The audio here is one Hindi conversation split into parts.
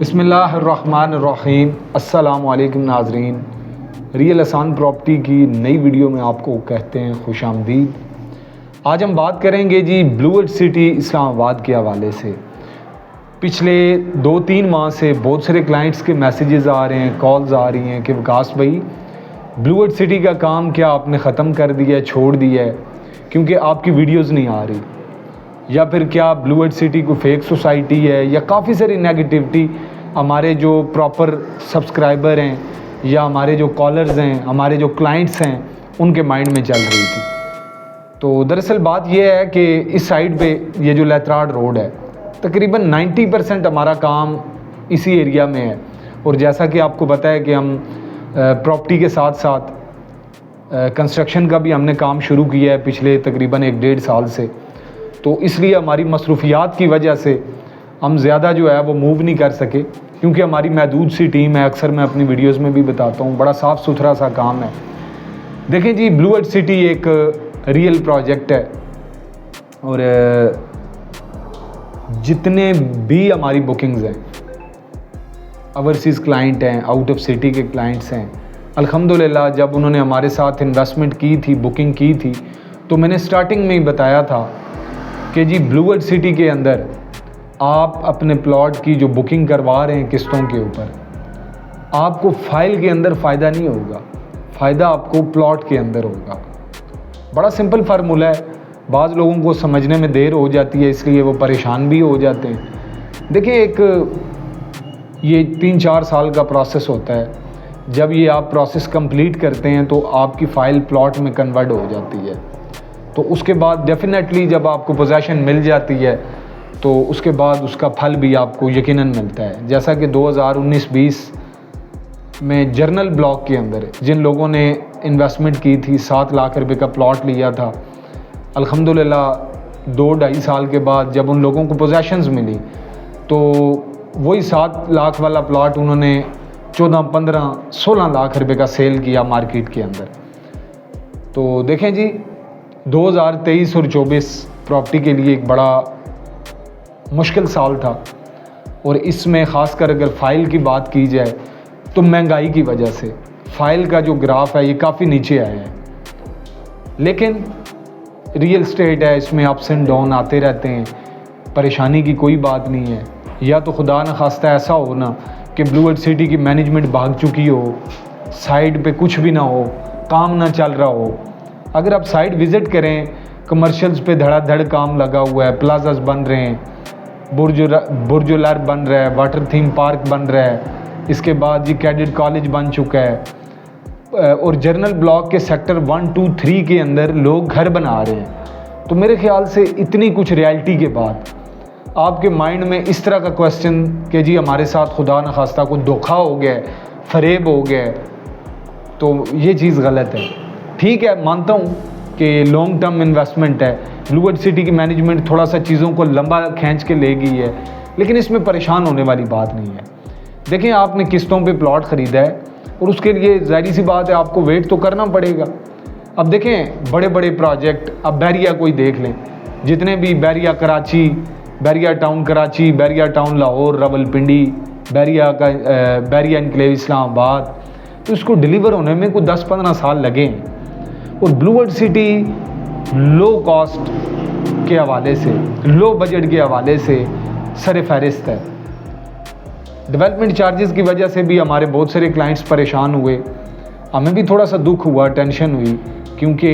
बिस्मिल्लाहिर्रहमानिर्रहीम। अस्सलामु अलैकुम नाज़रीन, रियल आसान प्रॉपर्टी की नई वीडियो में आपको कहते हैं खुश आमदीद। आज हम बात करेंगे जी ब्लू सिटी इस्लामाबाद के हवाले से। पिछले 2-3 माह से बहुत सारे क्लाइंट्स के मैसेजेस आ रहे हैं, कॉल्स आ रही हैं कि विकास भाई ब्लू सिटी का काम क्या आपने ख़त्म कर दिया है, छोड़ दिया है क्योंकि आपकी वीडियोज़ नहीं आ रही, या फिर क्या ब्लू सिटी को फेक सोसाइटी है, या काफ़ी सारी नेगेटिविटी हमारे जो प्रॉपर सब्सक्राइबर हैं या हमारे जो कॉलर्स हैं, हमारे जो क्लाइंट्स हैं, उनके माइंड में चल रही थी। तो दरअसल बात यह है कि इस साइड पे ये जो लेतराड रोड है, तकरीबन 90% हमारा काम इसी एरिया में है। और जैसा कि आपको पता है कि हम प्रॉपर्टी के साथ साथ कंस्ट्रक्शन का भी हमने काम शुरू किया है पिछले तकरीबन 1-1.5 साल से। तो इसलिए हमारी मसरूफियात की वजह से हम ज़्यादा जो है वो मूव नहीं कर सके, क्योंकि हमारी महदूद सी टीम है। अक्सर मैं अपनी वीडियोस में भी बताता हूँ, बड़ा साफ़ सुथरा सा काम है। देखें जी, ब्लू सिटी एक रियल प्रोजेक्ट है और जितने भी हमारी बुकिंग्स हैं, ओवरसीज़ क्लाइंट हैं, आउट ऑफ सिटी के क्लाइंट्स हैं, अल्हम्दुलिल्लाह जब उन्होंने हमारे साथ इन्वेस्टमेंट की थी, बुकिंग की थी, तो मैंने स्टार्टिंग में ही बताया था कि जी ब्लू सिटी के अंदर आप अपने प्लॉट की जो बुकिंग करवा रहे हैं किस्तों के ऊपर, आपको फ़ाइल के अंदर फ़ायदा नहीं होगा, फ़ायदा आपको प्लॉट के अंदर होगा। बड़ा सिंपल फार्मूला है, बाज़ लोगों को समझने में देर हो जाती है, इसलिए वो परेशान भी हो जाते हैं। देखिए, ये 3-4 साल का प्रोसेस होता है। जब ये आप प्रोसेस कंप्लीट करते हैं तो आपकी फ़ाइल प्लॉट में कन्वर्ट हो जाती है। तो उसके बाद डेफिनेटली जब आपको पोजेसन मिल जाती है तो उसके बाद उसका फल भी आपको यकीनन मिलता है। जैसा कि 2019-20 में जर्नल ब्लॉक के अंदर जिन लोगों ने इन्वेस्टमेंट की थी, 7 लाख रुपए का प्लॉट लिया था, अल्हम्दुलिल्लाह 2-2.5 साल के बाद जब उन लोगों को पोजेशंस मिली तो वही 7 लाख वाला प्लॉट उन्होंने 14, 15, 16 लाख रुपए का सेल किया मार्केट के अंदर। तो देखें जी, 2023 और 24 प्रॉपर्टी के लिए एक बड़ा मुश्किल साल था, और इसमें ख़ासकर अगर फ़ाइल की बात की जाए तो महंगाई की वजह से फ़ाइल का जो ग्राफ है ये काफ़ी नीचे आया है। लेकिन रियल स्टेट है, इसमें अप्स एंड डाउन आते रहते हैं, परेशानी की कोई बात नहीं है। या तो खुदा न खास्ता ऐसा हो ना कि ब्लू सिटी की मैनेजमेंट भाग चुकी हो, साइड पे कुछ भी ना हो, काम ना चल रहा हो। अगर आप साइड विज़िट करें, कमर्शियल्स पे धड़ाधड़ काम लगा हुआ है, प्लाजास बन रहे हैं, बुर्जुलर बन रहा है, वाटर थीम पार्क बन रहा है, इसके बाद जी कैडेट कॉलेज बन चुका है, और जर्नल ब्लॉक के सेक्टर 1, 2, 3 के अंदर लोग घर बना रहे हैं। तो मेरे ख्याल से इतनी कुछ रियलिटी के बाद आपके माइंड में इस तरह का क्वेश्चन कि जी हमारे साथ खुदा न खास्ता को धोखा हो गया है, फरेब हो गया है, तो ये चीज़ गलत है। ठीक है, मानता हूँ कि लॉन्ग टर्म इन्वेस्टमेंट है, ब्लू सिटी की मैनेजमेंट थोड़ा सा चीज़ों को लंबा खींच के ले गई है, लेकिन इसमें परेशान होने वाली बात नहीं है। देखें, आपने किस्तों पे प्लॉट ख़रीदा है और उसके लिए ज़ाहिर सी बात है आपको वेट तो करना पड़ेगा। अब देखें, बड़े बड़े प्रोजेक्ट, अब बैरिया कोई देख लें, जितने भी Bahria Karachi, Bahria town Karachi, Bahria town Lahore, Rawalpindi, Bahria enclave Islamabad, तो इसको डिलीवर होने में कोई 10-15 साल लगे हैं। और ब्लू सिटी लो कॉस्ट के हवाले से, लो बजट के हवाले से सर फहरिस्त है। डेवलपमेंट चार्जेस की वजह से भी हमारे बहुत सारे क्लाइंट्स परेशान हुए, हमें भी थोड़ा सा दुख हुआ, टेंशन हुई, क्योंकि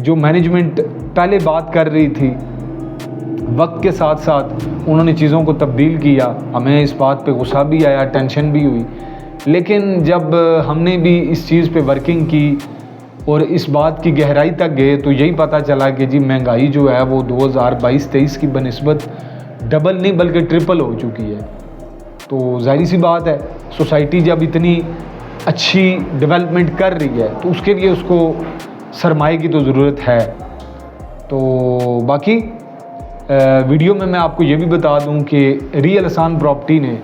जो मैनेजमेंट पहले बात कर रही थी, वक्त के साथ साथ उन्होंने चीज़ों को तब्दील किया। हमें इस बात पे गुस्सा भी आया, टेंशन भी हुई, लेकिन जब हमने भी इस चीज़ पे वर्किंग की और इस बात की गहराई तक गए तो यही पता चला कि जी महंगाई जो है वो 2022-23 की बनिस्बत डबल नहीं बल्कि ट्रिपल हो चुकी है। तो जाहिर सी बात है, सोसाइटी जब इतनी अच्छी डेवलपमेंट कर रही है तो उसके लिए उसको सरमाए की तो ज़रूरत है। तो बाकी वीडियो में मैं आपको ये भी बता दूं कि रियल आसान प्रॉपर्टी ने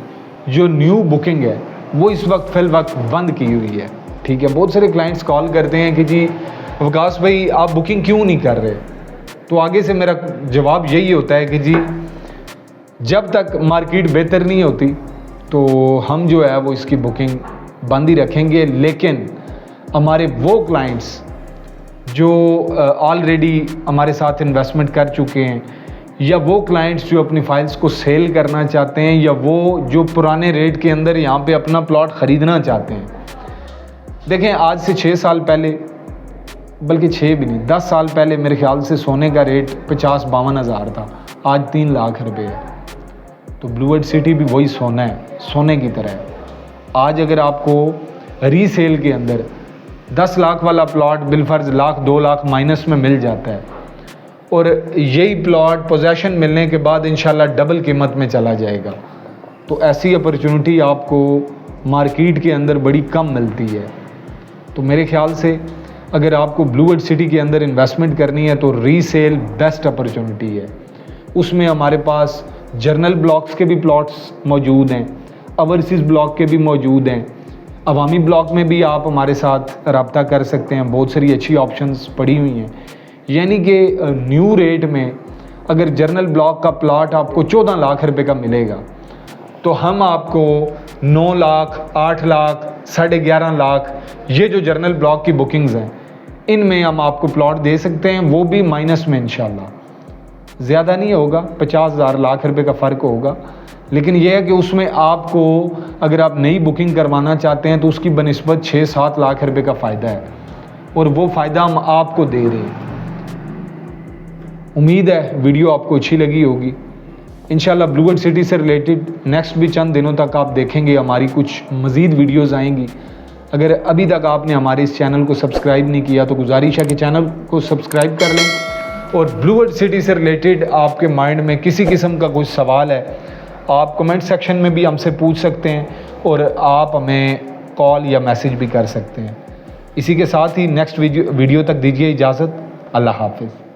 जो न्यू बुकिंग है वो इस वक्त फ़िल वक्त बंद की हुई है। ठीक है, बहुत सारे क्लाइंट्स कॉल करते हैं कि जी विकास भाई आप बुकिंग क्यों नहीं कर रहे, तो आगे से मेरा जवाब यही होता है कि जी जब तक मार्केट बेहतर नहीं होती, तो हम जो है वो इसकी बुकिंग बंद ही रखेंगे। लेकिन हमारे वो क्लाइंट्स जो ऑलरेडी हमारे साथ इन्वेस्टमेंट कर चुके हैं, या वो क्लाइंट्स जो अपनी फाइल्स को सेल करना चाहते हैं, या वो जो पुराने रेट के अंदर यहाँ पे अपना प्लॉट ख़रीदना चाहते हैं। देखें, आज से 6 साल पहले, बल्कि 6 भी नहीं, 10 साल पहले मेरे ख्याल से सोने का रेट 50-52 हज़ार था, आज 3 लाख रुपए है। तो ब्लूवर्ड सिटी भी वही सोना है, सोने की तरह है। आज अगर आपको रीसेल के अंदर 10 लाख वाला प्लॉट बिलफर्ज लाख 2 लाख माइनस में मिल जाता है, और यही प्लॉट पोजेशन मिलने के बाद इंशाल्लाह डबल कीमत में चला जाएगा। तो ऐसी अपॉर्चुनिटी आपको मार्केट के अंदर बड़ी कम मिलती है। तो मेरे ख्याल से अगर आपको ब्लूवर्ड सिटी के अंदर इन्वेस्टमेंट करनी है तो रीसेल बेस्ट अपॉर्चुनिटी है। उसमें हमारे पास जर्नल ब्लॉक्स के भी प्लॉट्स मौजूद हैं, ओवरसीज़ ब्लॉक के भी मौजूद हैं, अवामी ब्लॉक में भी आप हमारे साथ रब्ता कर सकते हैं। बहुत सारी अच्छी ऑप्शंस पड़ी हुई हैं। यानी कि न्यू रेट में अगर जर्नल ब्लॉक का प्लॉट आपको 14 लाख रुपए का मिलेगा, तो हम आपको 9 लाख, 8 लाख, 11.5 लाख, ये जो जर्नल ब्लॉक की बुकिंग्स हैं, इनमें हम आपको प्लॉट दे सकते हैं, वो भी माइनस में इंशाल्लाह। ज़्यादा नहीं होगा, 50,000 लाख रुपए का फ़र्क होगा। लेकिन यह है कि उसमें आपको अगर आप नई बुकिंग करवाना चाहते हैं तो उसकी बनिस्बत 6-7 लाख रुपए का फ़ायदा है, और वो फ़ायदा हम आपको दे रहे हैं। उम्मीद है वीडियो आपको अच्छी लगी होगी। इंशाल्लाह ब्लूवर्ड सिटी से रिलेटेड नेक्स्ट भी चंद दिनों तक आप देखेंगे हमारी कुछ मज़ीद वीडियोज़ आएंगी। अगर अभी तक आपने हमारे इस चैनल को सब्सक्राइब नहीं किया तो गुजारिश है कि चैनल को सब्सक्राइब कर लें। और ब्लूवर्ड सिटी से रिलेटेड आपके माइंड में किसी किस्म का कुछ सवाल है, आप कमेंट सेक्शन में भी हमसे पूछ सकते हैं, और आप हमें कॉल या मैसेज भी कर सकते हैं। इसी के साथ ही नेक्स्ट वीडियो तक दीजिए इजाज़त। अल्लाह हाफिज़।